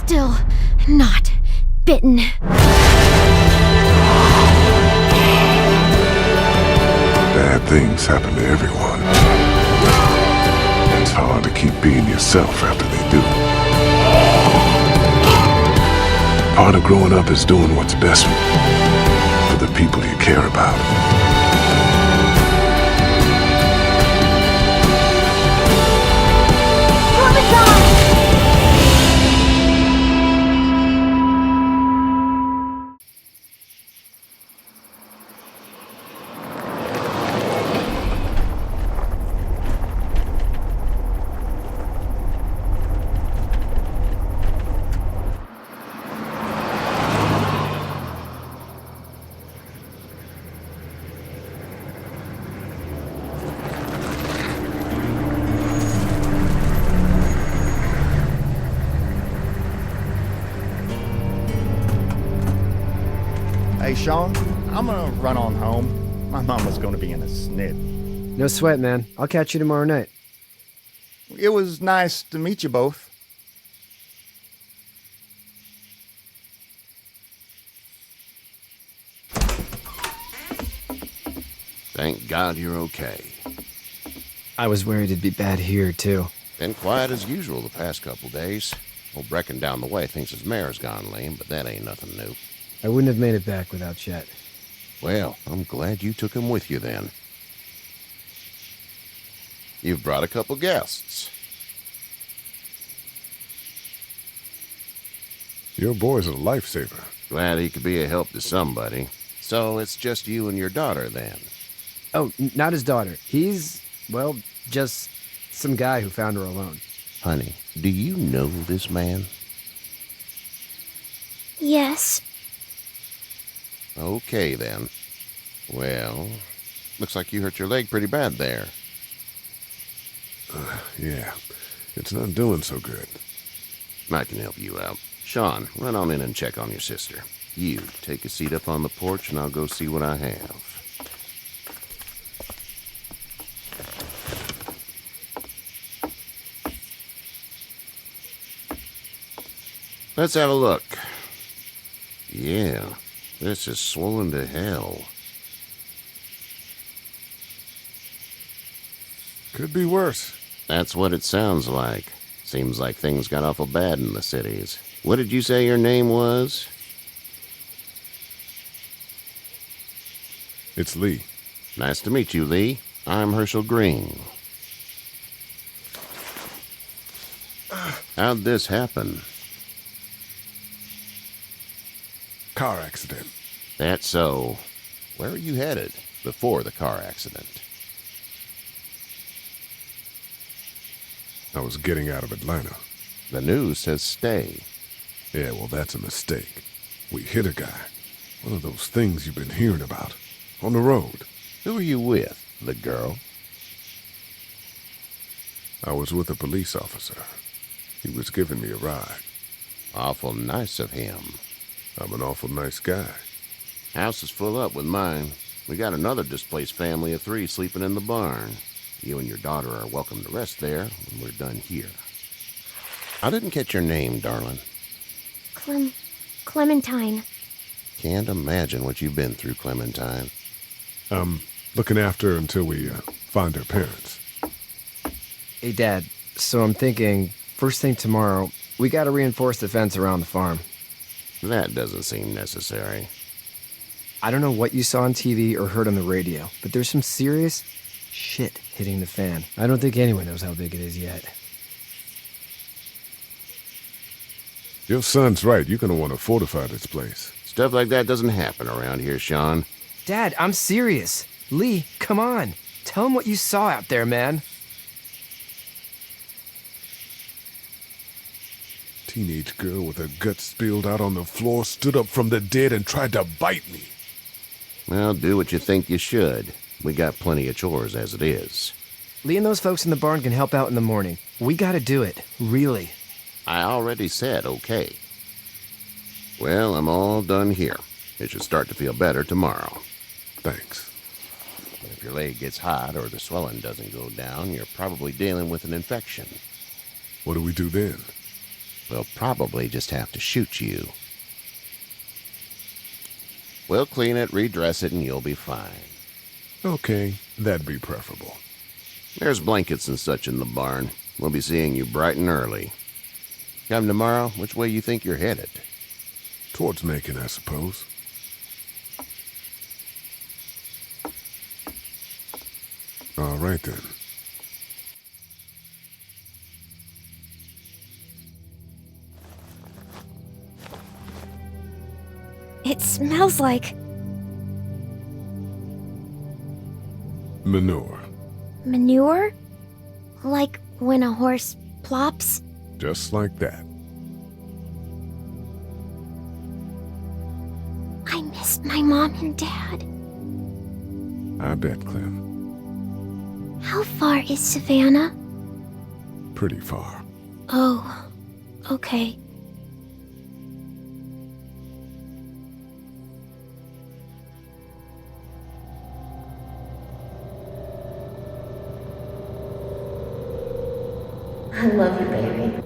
still not bitten. Bad things happen to everyone. It's hard to keep being yourself after they do. Part of growing up is doing what's best for the people you care about. Hey, Sean, I'm gonna run on home. My mama's gonna be in a snit. No sweat, man. I'll catch you tomorrow night. It was nice to meet you both. Thank God you're okay. I was worried it'd be bad here, too. Been quiet as usual the past couple days. Old Brecken down the way thinks his mare's gone lame, but that ain't nothing new. I wouldn't have made it back without Chet. Well, I'm glad you took him with you then. You've brought a couple guests. Your boy's a lifesaver. Glad he could be a help to somebody. So it's just you and your daughter then? Oh, not his daughter. He's, well, just some guy who found her alone. Honey, do you know this man? Yes. Okay, then. Well, looks like you hurt your leg pretty bad there. Yeah, it's not doing so good. I can help you out. Sean, run on in and check on your sister. You, take a seat up on the porch and I'll go see what I have. Let's have a look. Yeah, this is swollen to hell. Could be worse. That's what it sounds like. Seems like things got awful bad in the cities. What did you say your name was? It's Lee. Nice to meet you, Lee. I'm Herschel Green. How'd this happen? Car accident. That's so. Where are you headed before the car accident? I was getting out of Atlanta. The news says stay. Yeah, well, that's a mistake. We hit a guy. One of those things you've been hearing about. On the road. Who are you with? The girl? I was with a police officer. He was giving me a ride. Awful nice of him. I'm an awful nice guy. House is full up with mine. We got another displaced family of 3 sleeping in the barn. You and your daughter are welcome to rest there when we're done here. I didn't catch your name, darling. Clementine. Can't imagine what you've been through, Clementine. Looking after her until we find her parents. Hey, Dad, so I'm thinking, first thing tomorrow, we gotta reinforce the fence around the farm. That doesn't seem necessary. I don't know what you saw on TV or heard on the radio, but there's some serious shit hitting the fan. I don't think anyone knows how big it is yet. Your son's right. You're gonna want to fortify this place. Stuff like that doesn't happen around here, Sean. Dad, I'm serious. Lee, come on. Tell him what you saw out there, man. Teenage girl with her guts spilled out on the floor stood up from the dead and tried to bite me. Well, do what you think you should. We got plenty of chores as it is. Lee and those folks in the barn can help out in the morning. We gotta do it. Really. I already said okay. Well, I'm all done here. It should start to feel better tomorrow. Thanks. If your leg gets hot or the swelling doesn't go down, you're probably dealing with an infection. What do we do then? We'll probably just have to shoot you. We'll clean it, redress it, and you'll be fine. Okay, that'd be preferable. There's blankets and such in the barn. We'll be seeing you bright and early. Come tomorrow, which way you think you're headed? Towards Macon, I suppose. All right, then. It smells like Manure. manure? Like when a horse plops? Just like that. I missed my mom and dad. I bet, Clem. How far is Savannah? Pretty far. Oh, okay. I love you, baby.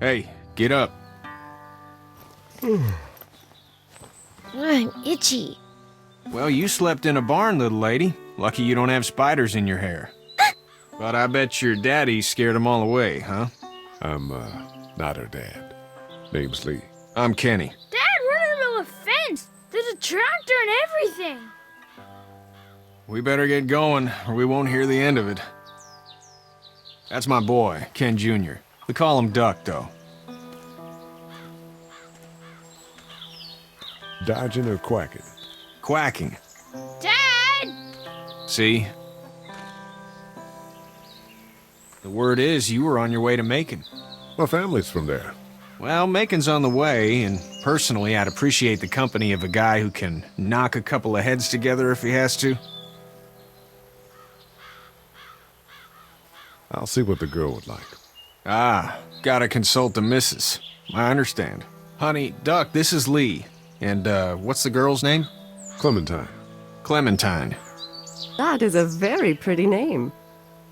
Hey, get up. I'm itchy. Well, you slept in a barn, little lady. Lucky you don't have spiders in your hair. But I bet your daddy scared them all away, huh? I'm, not her dad. Name's Lee. I'm Kenny. Dad, we're in the middle of a fence. There's a tractor and everything. We better get going, or we won't hear the end of it. That's my boy, Ken Jr. We call him Duck, though. Dodging or quacking? Quacking. Dad! See? The word is you were on your way to Macon. My family's from there. Well, Macon's on the way, and personally, I'd appreciate the company of a guy who can knock a couple of heads together if he has to. I'll see what the girl would like. Ah, gotta consult the missus. I understand. Honey, Duck, this is Lee. And, what's the girl's name? Clementine. Clementine. That is a very pretty name.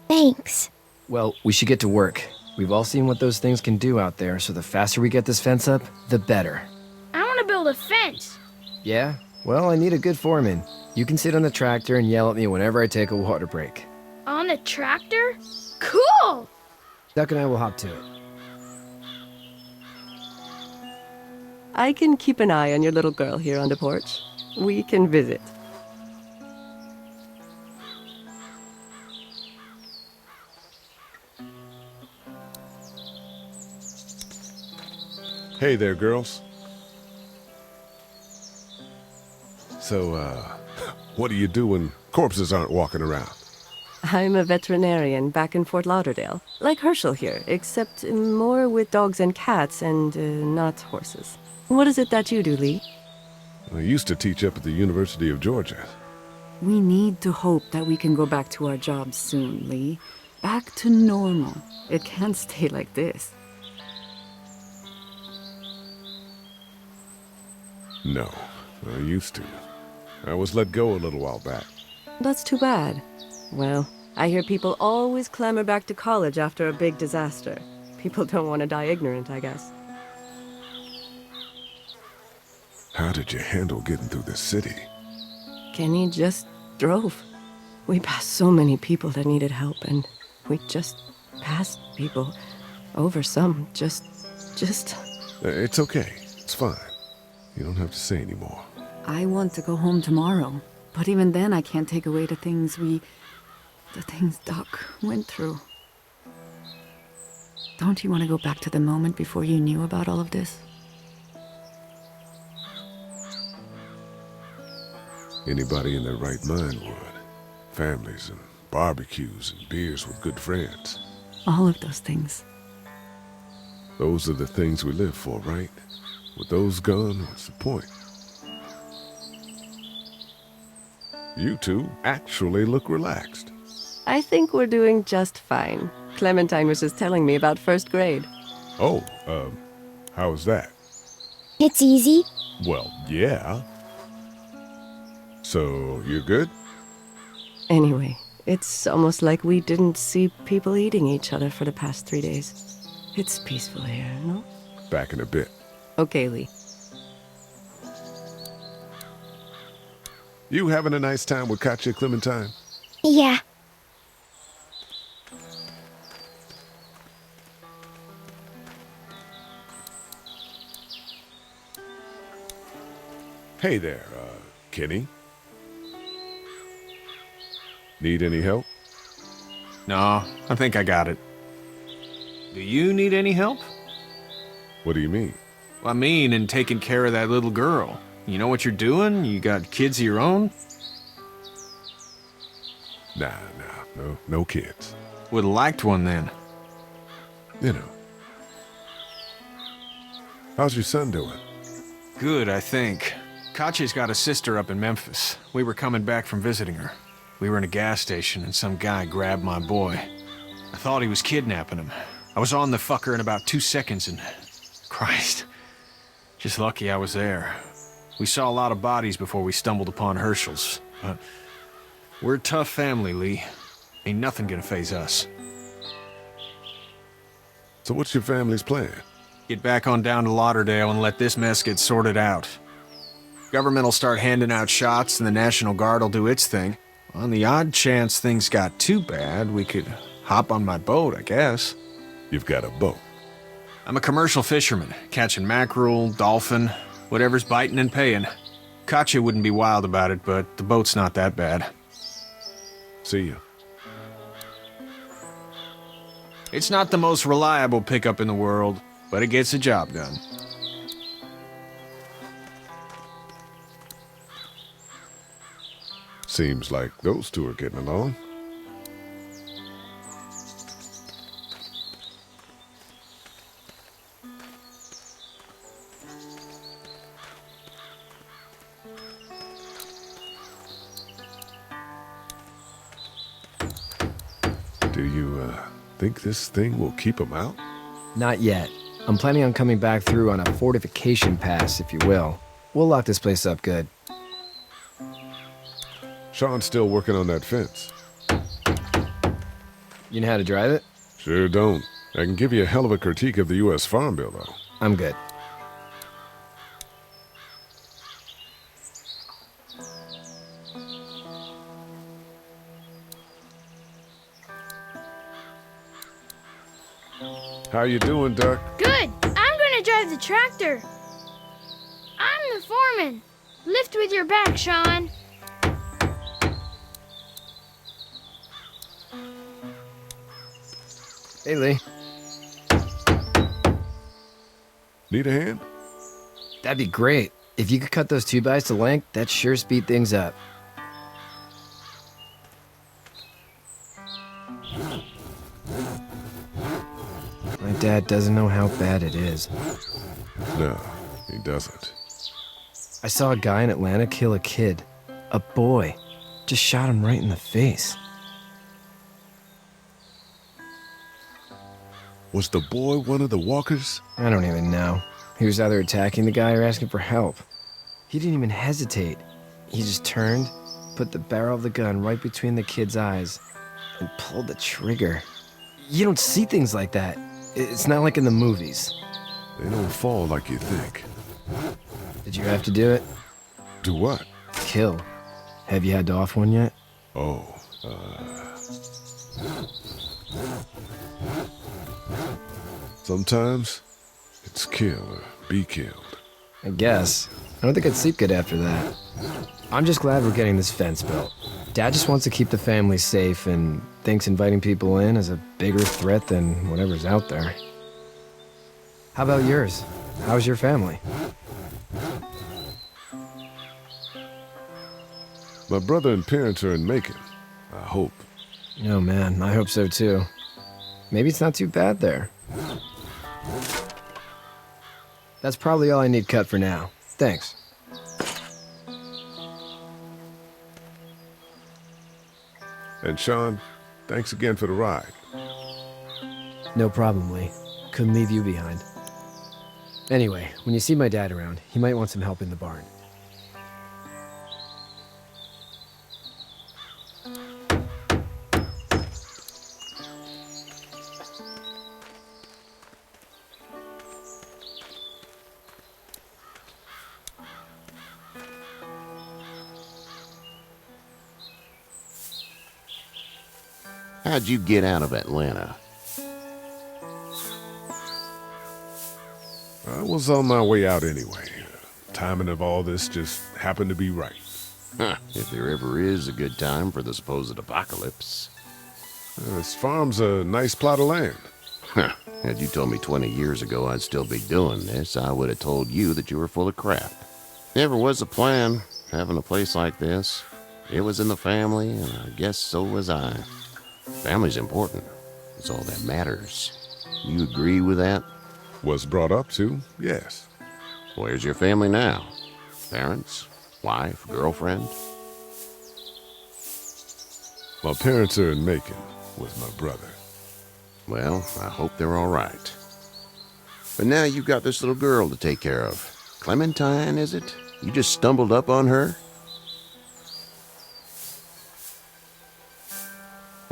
Thanks. Well, we should get to work. We've all seen what those things can do out there, so the faster we get this fence up, the better. I want to build a fence. Yeah? Well, I need a good foreman. You can sit on the tractor and yell at me whenever I take a water break. On the tractor? Cool! Duck and I will hop to it. I can keep an eye on your little girl here on the porch. We can visit. Hey there, girls. So, what do you do when corpses aren't walking around? I'm a veterinarian back in Fort Lauderdale, like Herschel here, except more with dogs and cats and not horses. What is it that you do, Lee? I used to teach up at the University of Georgia. We need to hope that we can go back to our jobs soon, Lee. Back to normal. It can't stay like this. No, I used to. I was let go a little while back. That's too bad. Well, I hear people always clamor back to college after a big disaster. People don't want to die ignorant, I guess. How did you handle getting through the city? Kenny just drove. We passed so many people that needed help, and we just passed people over some. Just... It's okay. It's fine. You don't have to say anymore. I want to go home tomorrow. But even then, I can't take away the things Doc went through. Don't you want to go back to the moment before you knew about all of this? Anybody in their right mind would. Families and barbecues and beers with good friends. All of those things. Those are the things we live for, right? With those gone, what's the point? You two actually look relaxed. I think we're doing just fine. Clementine was just telling me about first grade. Oh, how's that? It's easy. Well, yeah. So, you're good? Anyway, it's almost like we didn't see people eating each other for the past 3 days. It's peaceful here, no? Back in a bit. Okay, Lee. You having a nice time with Katya, Clementine? Yeah. Hey there, Kenny. Need any help? No, I think I got it. Do you need any help? What do you mean? Well, I mean, in taking care of that little girl. You know what you're doing? You got kids of your own? Nah, no kids. Would've liked one then. You know. How's your son doing? Good, I think. Katya's got a sister up in Memphis. We were coming back from visiting her. We were in a gas station and some guy grabbed my boy. I thought he was kidnapping him. I was on the fucker in about 2 seconds and... Christ. Just lucky I was there. We saw a lot of bodies before we stumbled upon Hershel's. But we're a tough family, Lee. Ain't nothing gonna faze us. So what's your family's plan? Get back on down to Lauderdale and let this mess get sorted out. Government will start handing out shots and the National Guard will do its thing. On the odd chance things got too bad, we could hop on my boat, I guess. You've got a boat. I'm a commercial fisherman, catching mackerel, dolphin, whatever's biting and paying. Katya wouldn't be wild about it, but the boat's not that bad. See ya. It's not the most reliable pickup in the world, but it gets the job done. Seems like those two are getting along. Do you, think this thing will keep them out? Not yet. I'm planning on coming back through on a fortification pass, if you will. We'll lock this place up good. Sean's still working on that fence. You know how to drive it? Sure don't. I can give you a hell of a critique of the U.S. Farm Bill, though. I'm good. How you doing, Duck? Good. I'm gonna drive the tractor. I'm the foreman. Lift with your back, Sean. Hey, Lee. Need a hand? That'd be great. If you could cut those 2x to length, that'd sure speed things up. My dad doesn't know how bad it is. No, he doesn't. I saw a guy in Atlanta kill a kid. A boy. Just shot him right in the face. Was the boy one of the walkers? I don't even know. He was either attacking the guy or asking for help. He didn't even hesitate. He just turned, put the barrel of the gun right between the kid's eyes, and pulled the trigger. You don't see things like that. It's not like in the movies. They don't fall like you think. Did you have to do it? Do what? Kill. Have you had to off one yet? Oh, sometimes it's kill or be killed. I guess. I don't think I'd sleep good after that. I'm just glad we're getting this fence built. Dad just wants to keep the family safe and thinks inviting people in is a bigger threat than whatever's out there. How about yours? How's your family? My brother and parents are in Macon. I hope. Oh man, I hope so too. Maybe it's not too bad there. That's probably all I need cut for now. Thanks. And Sean, Thanks again for the ride. No problem, Lee. Couldn't leave you behind. Anyway, when you see my dad around, he might want some help in the barn. How'd you get out of Atlanta? I was on my way out anyway. Timing of all this just happened to be right. Huh, if there ever is a good time for the supposed apocalypse. This farm's a nice plot of land. Huh, had you told me 20 years ago I'd still be doing this, I would have told you that you were full of crap. Never was a plan, having a place like this. It was in the family, and I guess so was I. Family's important. It's all that matters. You agree with that? Was brought up to, yes. Where's your family now? Parents? Wife? Girlfriend? My parents are in Macon with my brother. Well, I hope they're all right. But now you've got this little girl to take care of. Clementine, is it? You just stumbled up on her?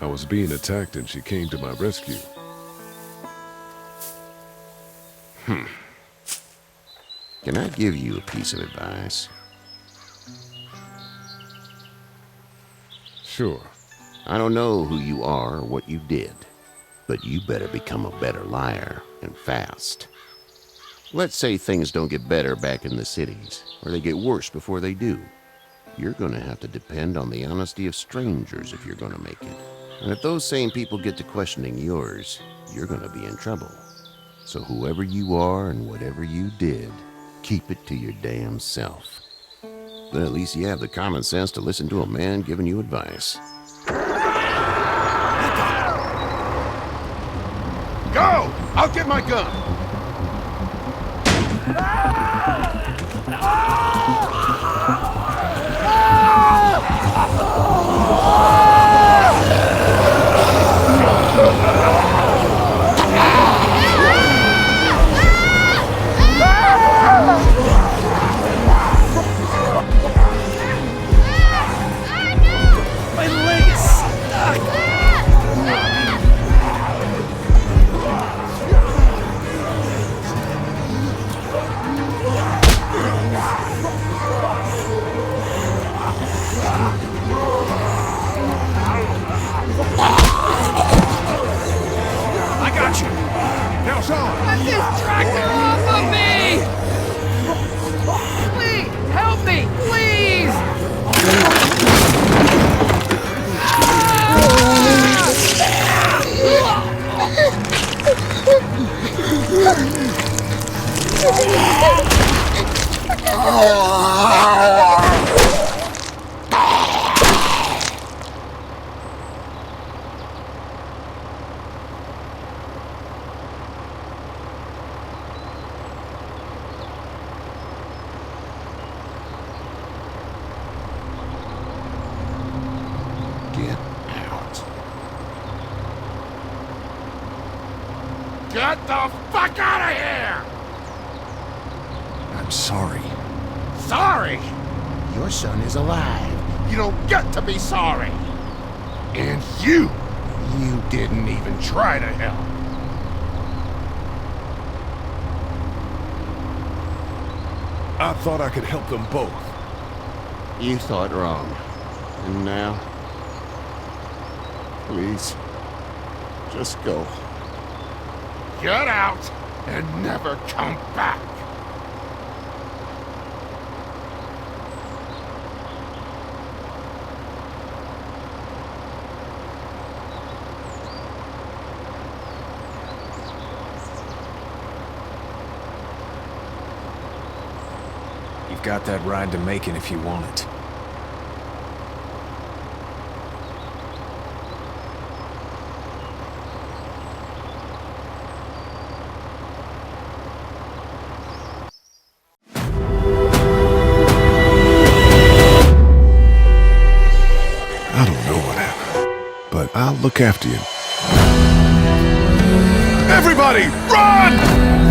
I was being attacked and she came to my rescue. Can I give you a piece of advice? Sure. I don't know who you are or what you did, but you better become a better liar, and fast. Let's say things don't get better back in the cities, or they get worse before they do. You're gonna have to depend on the honesty of strangers if you're gonna make it. And if those same people get to questioning yours, you're gonna be in trouble. So whoever you are and whatever you did, keep it to your damn self. But at least you have the common sense to listen to a man giving you advice. Go! I'll get my gun! Get out. Get the fuck out of here! I'm sorry. Sorry? Your son is alive. You don't get to be sorry. And you didn't even try to help. I thought I could help them both. You thought wrong. And now? Please, just go. Get out and never come back. You've got that ride to Macon if you want it. I don't know what happened, but I look after you. Everybody, run!